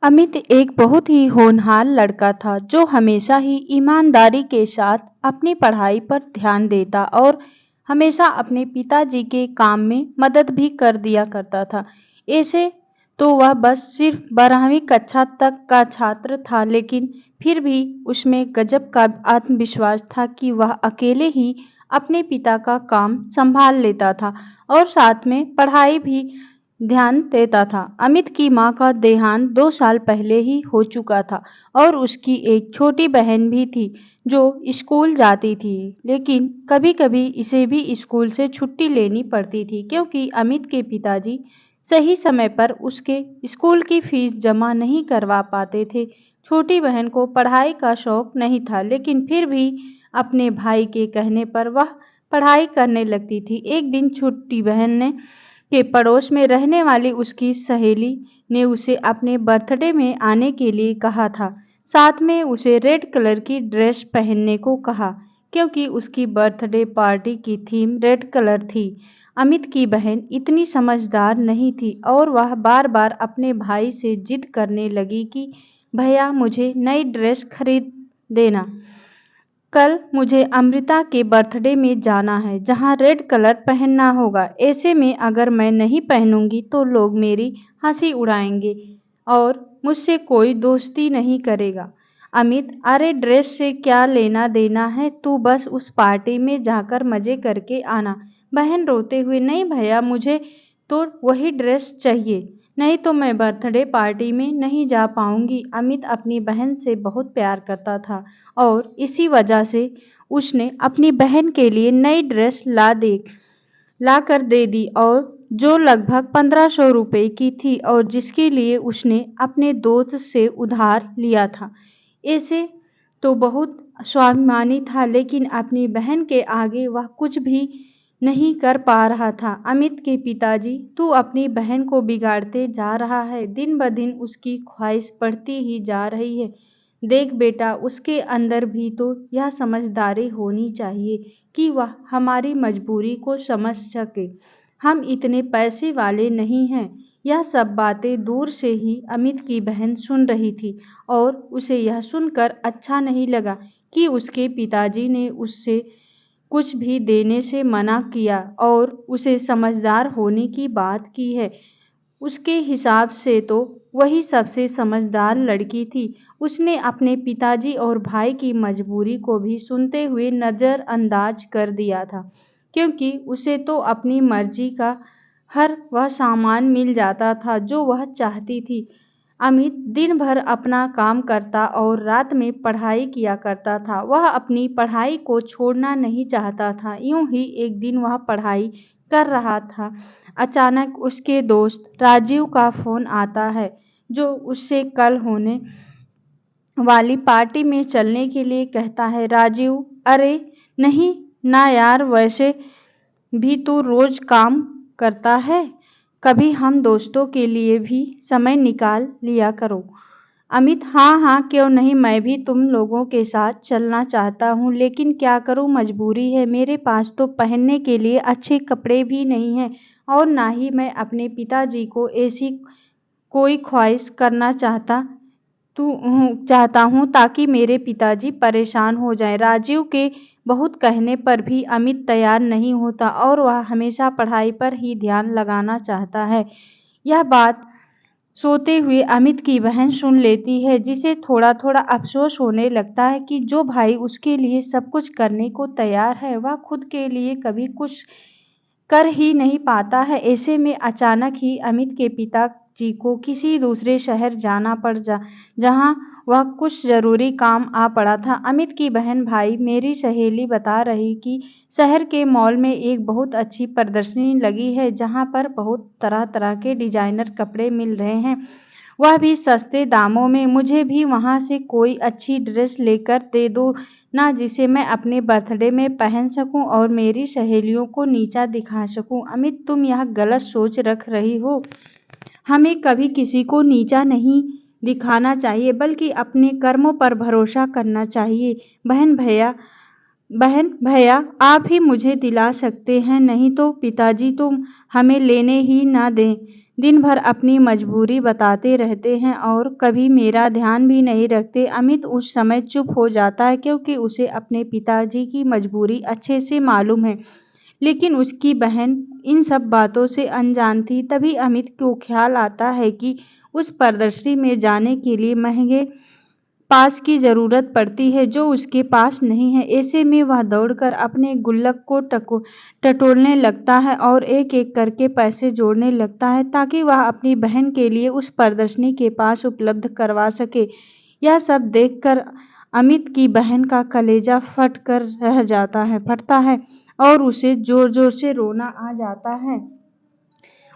अमित एक बहुत ही होनहार लड़का था जो हमेशा ही ईमानदारी के साथ अपनी पढ़ाई पर ध्यान देता और हमेशा अपने पिताजी के काम में मदद भी कर दिया करता था। ऐसे तो वह बस सिर्फ 12वीं कक्षा तक का छात्र था, लेकिन फिर भी उसमें गजब का आत्मविश्वास था कि वह अकेले ही अपने पिता का काम संभाल लेता था और साथ में पढ़ाई भी ध्यान देता था। अमित की मां का देहांत 2 साल पहले ही हो चुका था और उसकी एक छोटी बहन भी थी जो स्कूल जाती थी, लेकिन कभी-कभी इसे भी स्कूल से छुट्टी लेनी पड़ती थी क्योंकि अमित के पिताजी सही समय पर उसके स्कूल की फीस जमा नहीं करवा पाते थे। छोटी बहन को पढ़ाई का शौक नहीं था, लेकिन फिर भी अपने भाई के कहने पर वह पढ़ाई करने लगती थी। एक दिन छोटी बहन ने के पड़ोस में रहने वाली उसकी सहेली ने उसे अपने बर्थडे में आने के लिए कहा था। साथ में उसे रेड कलर की ड्रेस पहनने को कहा क्योंकि उसकी बर्थडे पार्टी की थीम रेड कलर थी। अमित की बहन इतनी समझदार नहीं थी और वह बार-बार अपने भाई से जिद करने लगी कि भैया मुझे नई ड्रेस खरीद देना। कल मुझे अमृता के बर्थडे में जाना है जहाँ रेड कलर पहनना होगा। ऐसे में अगर मैं नहीं पहनूंगी तो लोग मेरी हंसी उड़ाएंगे और मुझसे कोई दोस्ती नहीं करेगा। अमित, अरे ड्रेस से क्या लेना देना है, तू बस उस पार्टी में जाकर मजे करके आना। बहन रोते हुए, नहीं भैया मुझे तो वही ड्रेस चाहिए, नहीं तो मैं बर्थडे पार्टी में नहीं जा पाऊंगी। अमित अपनी बहन से बहुत प्यार करता था और इसी वजह से उसने अपनी बहन के लिए नई ड्रेस ला कर दे दी और जो लगभग 1500 रुपए की थी और जिसके लिए उसने अपने दोस्त से उधार लिया था। ऐसे तो बहुत स्वाभिमानी था, लेकिन अपनी बहन के आगे वह कुछ भी नहीं कर पा रहा था। अमित के पिताजी, तू अपनी बहन को बिगाड़ते जा रहा है, दिन ब दिन उसकी ख्वाहिश बढ़ती ही जा रही है। देख बेटा, उसके अंदर भी तो यह समझदारी होनी चाहिए कि वह हमारी मजबूरी को समझ सके। हम इतने पैसे वाले नहीं हैं। यह सब बातें दूर से ही अमित की बहन सुन रही थी और उसे यह सुनकर अच्छा नहीं लगा कि उसके पिताजी ने उससे कुछ भी देने से मना किया और उसे समझदार होने की बात की है। उसके हिसाब से तो वही सबसे समझदार लड़की थी। उसने अपने पिताजी और भाई की मजबूरी को भी सुनते हुए नज़रअंदाज कर दिया था, क्योंकि उसे तो अपनी मर्जी का हर वह सामान मिल जाता था जो वह चाहती थी। अमित दिन भर अपना काम करता और रात में पढ़ाई किया करता था। वह अपनी पढ़ाई को छोड़ना नहीं चाहता था। यूं ही एक दिन वह पढ़ाई कर रहा था, अचानक उसके दोस्त राजीव का फोन आता है जो उससे कल होने वाली पार्टी में चलने के लिए कहता है। राजीव, अरे नहीं ना यार, वैसे भी तू रोज काम करता है, कभी हम दोस्तों के लिए भी समय निकाल लिया करो। अमित, हाँ हाँ क्यों नहीं, मैं भी तुम लोगों के साथ चलना चाहता हूँ, लेकिन क्या करूँ, मजबूरी है। मेरे पास तो पहनने के लिए अच्छे कपड़े भी नहीं हैं और ना ही मैं अपने पिताजी को ऐसी कोई ख्वाहिश करना चाहता हूँ ताकि मेरे पिताजी परेशान हो जाएं। राजीव के बहुत कहने पर भी अमित तैयार नहीं होता और वह हमेशा पढ़ाई पर ही ध्यान लगाना चाहता है। यह बात सोते हुए अमित की बहन सुन लेती है, जिसे थोड़ा थोड़ा अफसोस होने लगता है कि जो भाई उसके लिए सब कुछ करने को तैयार है वह खुद के लिए कभी कुछ कर ही नहीं पाता है। ऐसे में अचानक ही अमित के पिताजी को किसी दूसरे शहर जाना पड़ जहाँ वह कुछ जरूरी काम आ पड़ा था। अमित की बहन, भाई मेरी सहेली बता रही कि शहर के मॉल में एक बहुत अच्छी प्रदर्शनी लगी है जहाँ पर बहुत तरह तरह के डिजाइनर कपड़े मिल रहे हैं, वह भी सस्ते दामों में। मुझे भी वहाँ से कोई अच्छी ड्रेस लेकर दे दो ना, जिसे मैं अपने बर्थडे में पहन सकूं और मेरी सहेलियों को नीचा दिखा सकूं। अमित, तुम यह गलत सोच रख रही हो। हमें कभी किसी को नीचा नहीं दिखाना चाहिए, बल्कि अपने कर्मों पर भरोसा करना चाहिए। बहन भैया आप ही मुझे दिला सकते हैं, नहीं तो पिताजी तो हमें लेने ही ना दें। दिन भर अपनी मजबूरी बताते रहते हैं और कभी मेरा ध्यान भी नहीं रखते। अमित उस समय चुप हो जाता है क्योंकि उसे अपने पिताजी की मजबूरी अच्छे से मालूम है, लेकिन उसकी बहन इन सब बातों से अनजान थी। तभी अमित को ख्याल आता है कि उस प्रदर्शनी में जाने के लिए महंगे पास की जरूरत पड़ती है जो उसके पास नहीं है। ऐसे में वह दौड़कर अपने गुल्लक को टटोलने लगता है और एक एक करके पैसे जोड़ने लगता है ताकि वह अपनी बहन के लिए उस प्रदर्शनी के पास उपलब्ध करवा सके। यह सब देखकर अमित की बहन का कलेजा फटता है और उसे जोर जोर से रोना आ जाता है।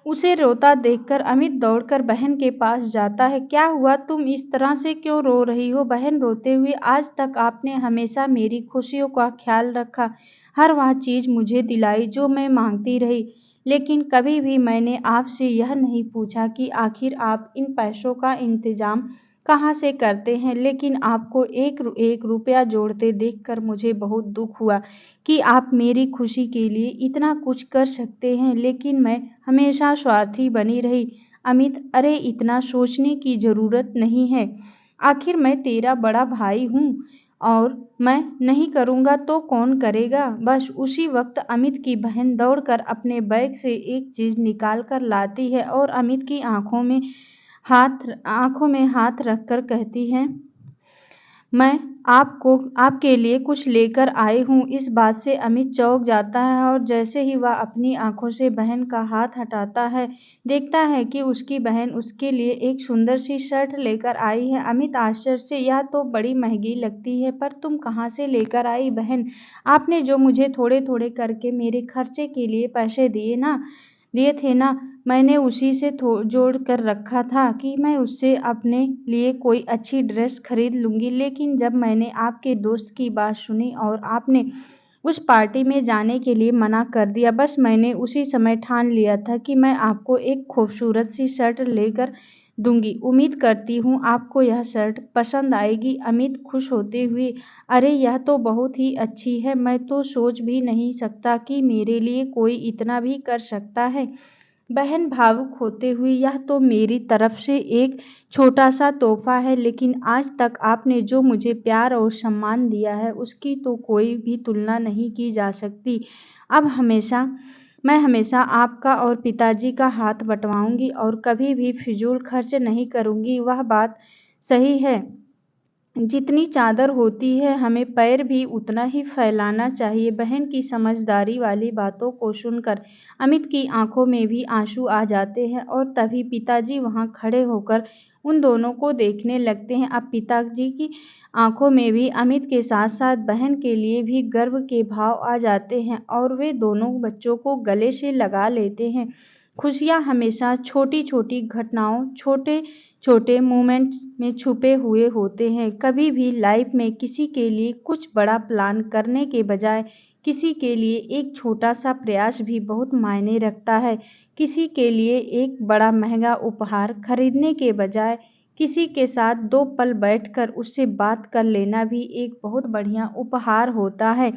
उसे रोता देखकर अमित दौड़कर बहन के पास जाता है। क्या हुआ, तुम इस तरह से क्यों रो रही हो? बहन रोते हुए, आज तक आपने हमेशा मेरी खुशियों का ख्याल रखा, हर वह चीज मुझे दिलाई जो मैं मांगती रही, लेकिन कभी भी मैंने आपसे यह नहीं पूछा कि आखिर आप इन पैसों का इंतजाम कहाँ से करते हैं। लेकिन आपको एक एक रुपया जोड़ते देखकर मुझे बहुत दुख हुआ कि आप मेरी खुशी के लिए इतना कुछ कर सकते हैं, लेकिन मैं हमेशा स्वार्थी बनी रही। अमित, अरे इतना सोचने की जरूरत नहीं है, आखिर मैं तेरा बड़ा भाई हूँ और मैं नहीं करूँगा तो कौन करेगा? बस उसी वक्त अमित की बहन दौड़कर अपने बैग से एक चीज निकाल कर लाती है और अमित की आंखों में हाथ रखकर कहती है, मैं आपके लिए कुछ लेकर आई हूँ। इस बात से अमित चौंक जाता है और जैसे ही वह अपनी आंखों से बहन का हाथ हटाता है, देखता है कि उसकी बहन उसके लिए एक सुंदर सी शर्ट लेकर आई है। अमित आश्चर्य से, यह तो बड़ी महंगी लगती है, पर तुम कहाँ से लेकर आई बहन? आपने जो मुझे थोड़े थोड़े करके मेरे खर्चे के लिए पैसे दिए थे ना, मैंने उसी से जोड़ कर रखा था कि मैं उससे अपने लिए कोई अच्छी ड्रेस खरीद लूंगी। लेकिन जब मैंने आपके दोस्त की बात सुनी और आपने उस पार्टी में जाने के लिए मना कर दिया, बस मैंने उसी समय ठान लिया था कि मैं आपको एक खूबसूरत सी शर्ट लेकर दूंगी। उम्मीद करती हूँ आपको यह शर्ट पसंद आएगी। अमित खुश होते हुए, अरे यह तो बहुत ही अच्छी है, मैं तो सोच भी नहीं सकता कि मेरे लिए कोई इतना भी कर सकता है। बहन भावुक होते हुए, यह तो मेरी तरफ से एक छोटा सा तोहफा है, लेकिन आज तक आपने जो मुझे प्यार और सम्मान दिया है उसकी तो कोई भी तुलना नहीं की जा सकती। अब मैं हमेशा आपका और पिताजी का हाथ बंटवाऊंगी और कभी भी फिजूल खर्च नहीं करूंगी। वह बात सही है, जितनी चादर होती है हमें पैर भी उतना ही फैलाना चाहिए। बहन की समझदारी वाली बातों को सुनकर अमित की आंखों में भी आंसू आ जाते हैं और तभी पिताजी वहां खड़े होकर उन दोनों को देखने लगते हैं। अब पिताजी की आंखों में भी अमित के साथ साथ बहन के लिए भी गर्व के भाव आ जाते हैं और वे दोनों बच्चों को गले से लगा लेते हैं। खुशियां हमेशा छोटी छोटी घटनाओं, छोटे छोटे मोमेंट्स में छुपे हुए होते हैं। कभी भी लाइफ में किसी के लिए कुछ बड़ा प्लान करने के बजाय किसी के लिए एक छोटा सा प्रयास भी बहुत मायने रखता है। किसी के लिए एक बड़ा महंगा उपहार खरीदने के बजाय किसी के साथ 2 पल बैठकर उससे बात कर लेना भी एक बहुत बढ़िया उपहार होता है।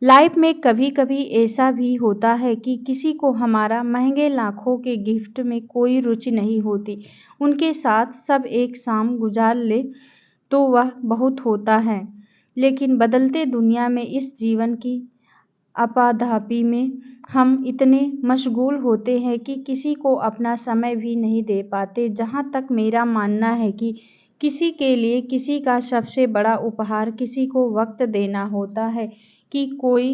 लाइफ में कभी कभी ऐसा भी होता है कि किसी को हमारा महंगे लाखों के गिफ्ट में कोई रुचि नहीं होती, उनके साथ सब एक शाम गुजार ले तो वह बहुत होता है। लेकिन बदलते दुनिया में, इस जीवन की आपाधापी में हम इतने मशगूल होते हैं कि किसी को अपना समय भी नहीं दे पाते। जहाँ तक मेरा मानना है कि किसी के लिए किसी का सबसे बड़ा उपहार किसी को वक्त देना होता है। कि कोई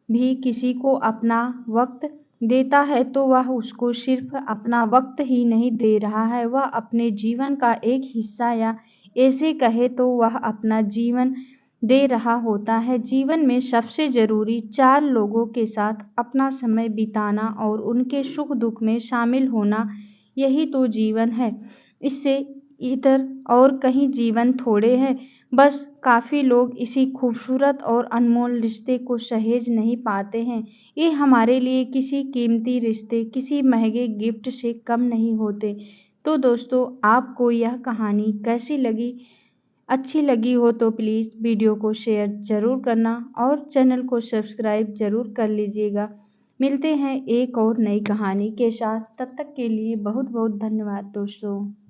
भी किसी को अपना वक्त देता है तो वह उसको सिर्फ अपना वक्त ही नहीं दे रहा है, वह अपने जीवन का एक हिस्सा, या ऐसे कहे तो वह अपना जीवन दे रहा होता है। जीवन में सबसे जरूरी 4 लोगों के साथ अपना समय बिताना और उनके सुख दुख में शामिल होना, यही तो जीवन है। इससे इधर और कहीं जीवन थोड़े है। बस काफी लोग इसी खूबसूरत और अनमोल रिश्ते को सहेज नहीं पाते हैं। ये हमारे लिए किसी कीमती रिश्ते, किसी महंगे गिफ्ट से कम नहीं होते। तो दोस्तों, आपको यह कहानी कैसी लगी? अच्छी लगी हो तो प्लीज़ वीडियो को शेयर ज़रूर करना और चैनल को सब्सक्राइब ज़रूर कर लीजिएगा। मिलते हैं एक और नई कहानी के साथ, तब तक के लिए बहुत बहुत धन्यवाद दोस्तों।